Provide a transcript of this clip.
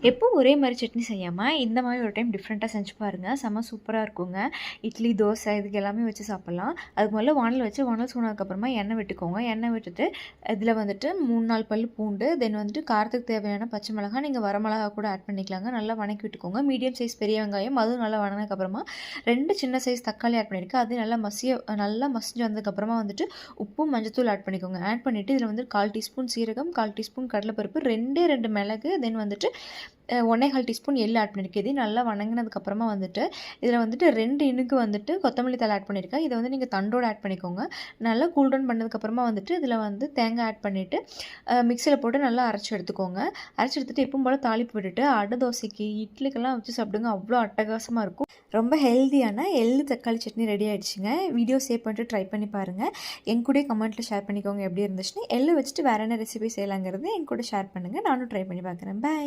எப்பவும் ஒரே மாதிரி சட்னி செய்யாமல் இந்த மாதிரி ஒரு டைம் டிஃப்ரெண்ட்டாக செஞ்சு பாருங்கள். செம்ம சூப்பராக இருக்குங்க. இட்லி, தோசை இதுக்கு எல்லாமே வச்சு சாப்பிட்லாம். அதுக்கு முதல்ல வானல் வச்சு வானல் சூடானதுக்கப்புறமா எண்ணெய் விட்டுக்கோங்க. எண்ணெய் விட்டுட்டு இதில் வந்துட்டு 3-4 பல் பூண்டு, தென் வந்துட்டு காரத்துக்கு தேவையான பச்சை மிளகாய், நீங்கள் வரமிளகா கூட ஆட் பண்ணிக்கலாங்க. நல்லா வணக்கி விட்டுக்கோங்க. மீடியம் சைஸ் பெரிய வெங்காயம் அதுவும் நல்லா வணங்கினதுக்கப்புறமா 2 சின்ன சைஸ் தக்காளி ஆட் பண்ணியிருக்கேன். அது நல்லா மசிஞ்சு வந்ததுக்கப்புறமா வந்துட்டு உப்பும் மஞ்சத்தூள் ஆட் பண்ணிக்கோங்க. ஆட் பண்ணிவிட்டு இதில் வந்து 1/4 டீஸ்பூன் சீரகம், 1/4 டீஸ்பூன் கடலைப்பருப்பு, 2 மிளகு, தென் வந்துட்டு 1/4 டீஸ்பூன் எள்ளு ஆட் பண்ணியிருக்கேன். இது நல்லா வணங்கினதுக்கப்புறமா வந்துட்டு இதில் வந்துட்டு 2 இனுக்கு வந்துட்டு கொத்தமல்லி தழை ஆட் பண்ணியிருக்கேன். இதை வந்து நீங்கள் தண்டோடு ஆட் பண்ணிக்கோங்க. நல்லா கூல் டவுன் பண்ணதுக்கப்புறமா வந்துட்டு இதில் வந்து தேங்காய் ஆட் பண்ணிவிட்டு மிக்சியில் போட்டு நல்லா அரைச்சி எடுத்துக்கோங்க. அரைச்சி எடுத்துகிட்டு எப்பவும் போல் தாளிப்பு விட்டுட்டு அடை தோசைக்கு, இட்லிக்கெல்லாம் வச்சு சாப்பிடுங்க. அவ்வளோ அட்டகாசமாக இருக்கும். ரொம்ப ஹெல்த்தியான எள்ளு தக்காளி சட்னி ரெடி ஆகிடுச்சுங்க. வீடியோ சேவ் பண்ணிட்டு ட்ரை பண்ணி பாருங்கள். என் கூட கமெண்ட்டில் ஷேர் பண்ணிக்கோங்க எப்படி இருந்துச்சுன்னு. எள்ளு வச்சுட்டு வேறு என்ன ரெசிபி செய்யலாங்கிறது என் கூட ஷேர் பண்ணுங்கள். நானும் ட்ரை பண்ணி பார்க்குறேன். பாய்.